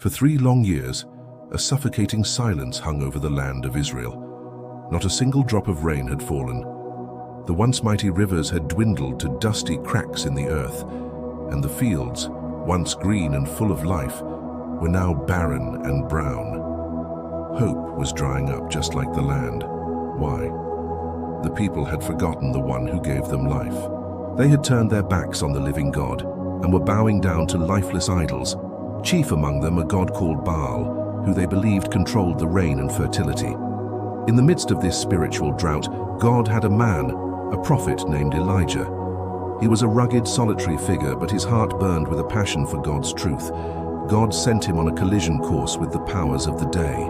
For 3 long years, a suffocating silence hung over the land of Israel. Not a single drop of rain had fallen. The once mighty rivers had dwindled to dusty cracks in the earth, and the fields, once green and full of life, were now barren and brown. Hope was drying up just like the land. Why? The people had forgotten the one who gave them life. They had turned their backs on the living God and were bowing down to lifeless idols, chief among them a god called Baal, who they believed controlled the rain and fertility. In the midst of this spiritual drought, God had a man, a prophet named Elijah. He was a rugged, solitary figure, but his heart burned with a passion for God's truth. God sent him on a collision course with the powers of the day.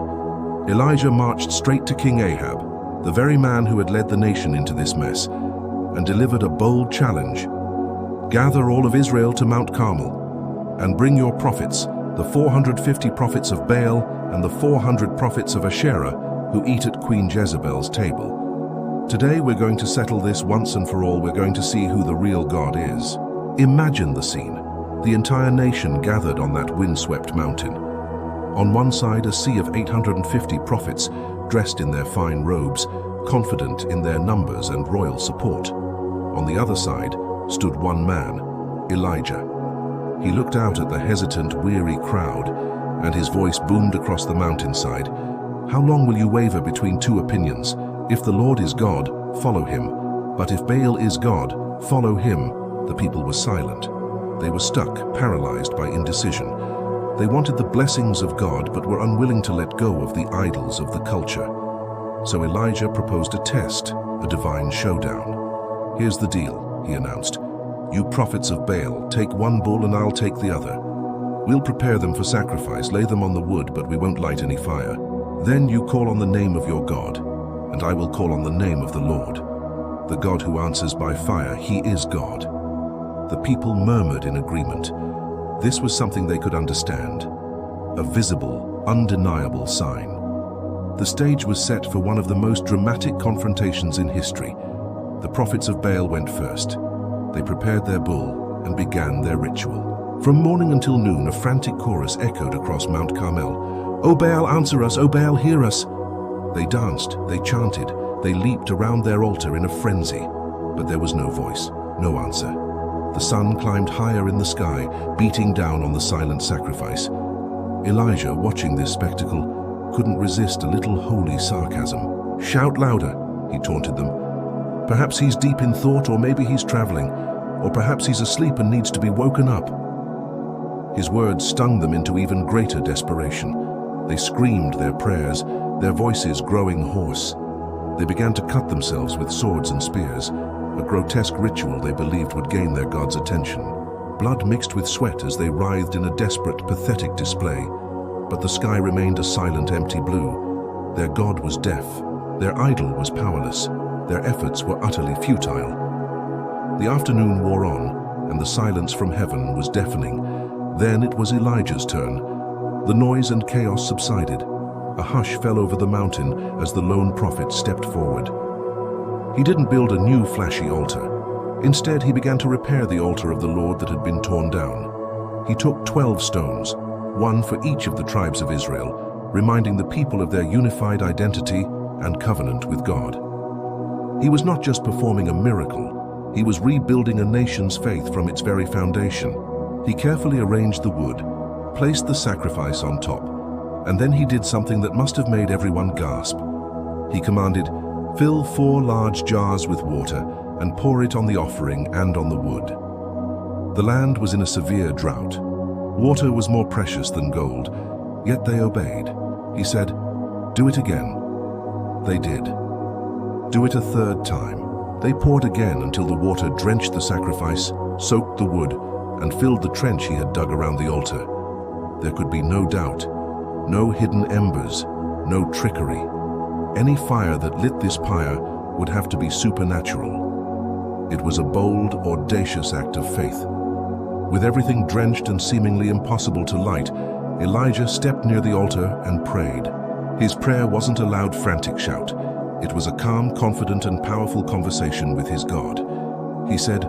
Elijah marched straight to King Ahab, the very man who had led the nation into this mess, and delivered a bold challenge. Gather all of Israel to Mount Carmel, and bring your prophets, the 450 prophets of Baal and the 400 prophets of Asherah who eat at Queen Jezebel's table. Today we're going to settle this once and for all. We're going to see who the real God is. Imagine the scene. The entire nation gathered on that windswept mountain. On one side, a sea of 850 prophets dressed in their fine robes, confident in their numbers and royal support. On the other side stood one man, Elijah. He looked out at the hesitant, weary crowd, and his voice boomed across the mountainside. How long will you waver between 2 opinions? If the Lord is God, follow him. But if Baal is God, follow him. The people were silent. They were stuck, paralyzed by indecision. They wanted the blessings of God, but were unwilling to let go of the idols of the culture. So Elijah proposed a test, a divine showdown. Here's the deal, he announced. You prophets of Baal, take one bull and I'll take the other. We'll prepare them for sacrifice, lay them on the wood, but we won't light any fire. Then you call on the name of your God, and I will call on the name of the Lord. The God who answers by fire, he is God. The people murmured in agreement. This was something they could understand. A visible, undeniable sign. The stage was set for one of the most dramatic confrontations in history. The prophets of Baal went first. They prepared their bull and began their ritual. From morning until noon, a frantic chorus echoed across Mount Carmel. "O Baal, answer us! O Baal, hear us!" They danced, they chanted, they leaped around their altar in a frenzy. But there was no voice, no answer. The sun climbed higher in the sky, beating down on the silent sacrifice. Elijah, watching this spectacle, couldn't resist a little holy sarcasm. "Shout louder," he taunted them. "Perhaps he's deep in thought, or maybe he's traveling, or perhaps he's asleep and needs to be woken up." His words stung them into even greater desperation. They screamed their prayers, their voices growing hoarse. They began to cut themselves with swords and spears, a grotesque ritual they believed would gain their God's attention. Blood mixed with sweat as they writhed in a desperate, pathetic display. But the sky remained a silent, empty blue. Their God was deaf. Their idol was powerless. Their efforts were utterly futile. The afternoon wore on, and the silence from heaven was deafening. Then it was Elijah's turn. The noise and chaos subsided. A hush fell over the mountain as the lone prophet stepped forward. He didn't build a new flashy altar. Instead, he began to repair the altar of the Lord that had been torn down. He took 12 stones, one for each of the tribes of Israel, reminding the people of their unified identity and covenant with God. He was not just performing a miracle, he was rebuilding a nation's faith from its very foundation. He carefully arranged the wood, placed the sacrifice on top, and then he did something that must have made everyone gasp. He commanded, "Fill 4 large jars with water and pour it on the offering and on the wood." The land was in a severe drought. Water was more precious than gold, yet they obeyed. He said, "Do it again." They did. "Do it a 3rd time." They poured again until the water drenched the sacrifice, soaked the wood, and filled the trench he had dug around the altar. There could be no doubt, no hidden embers, no trickery. Any fire that lit this pyre would have to be supernatural. It was a bold, audacious act of faith. With everything drenched and seemingly impossible to light, Elijah stepped near the altar and prayed. His prayer wasn't a loud, frantic shout. It was a calm, confident, and powerful conversation with his God. He said,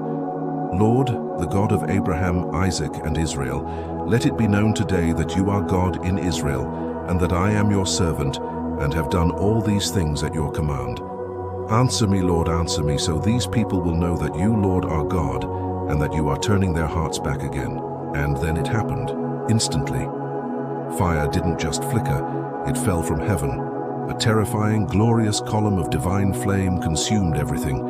"Lord, the God of Abraham, Isaac, and Israel, Let it be known today that you are God in Israel, and that I am your servant, and have done all these things at your command. Answer me, Lord, answer me, so these people will know that you, Lord, are God, and that you are turning their hearts back again." And then it happened, instantly. Fire didn't just flicker, it fell from heaven. A terrifying, glorious column of divine flame consumed everything.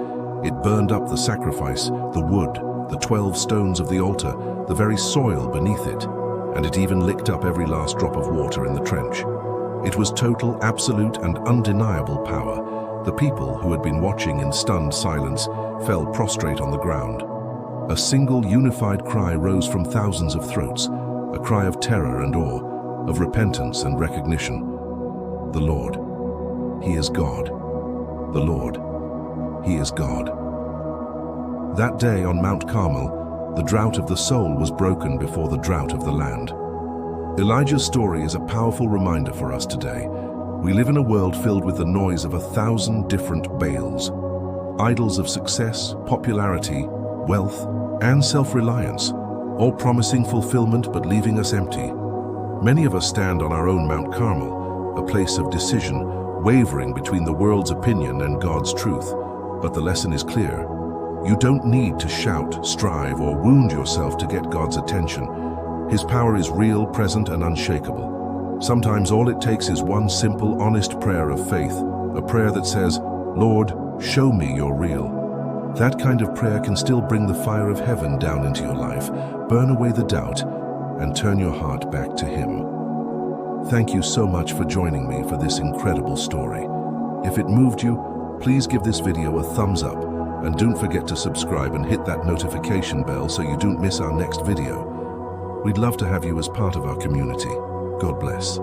It burned up the sacrifice, the wood, the 12 stones of the altar, the very soil beneath it, and it even licked up every last drop of water in the trench. It was total, absolute, and undeniable power. The people, who had been watching in stunned silence, fell prostrate on the ground. A single unified cry rose from thousands of throats, a cry of terror and awe, of repentance and recognition. The Lord, He is God. The Lord, He is God. That day on Mount Carmel, the drought of the soul was broken before the drought of the land. Elijah's story is a powerful reminder for us today. We live in a world filled with the noise of 1,000 different Baals, idols of success, popularity, wealth, and self-reliance, all promising fulfillment but leaving us empty. Many of us stand on our own Mount Carmel, a place of decision, wavering between the world's opinion and God's truth. But the lesson is clear. You don't need to shout, strive, or wound yourself to get God's attention. His power is real, present, and unshakable. Sometimes all it takes is one simple, honest prayer of faith, a prayer that says, "Lord, show me you're real." That kind of prayer can still bring the fire of heaven down into your life, burn away the doubt, and turn your heart back to Him. Thank you so much for joining me for this incredible story. If it moved you, please give this video a thumbs up, and don't forget to subscribe and hit that notification bell so you don't miss our next video. We'd love to have you as part of our community. God bless.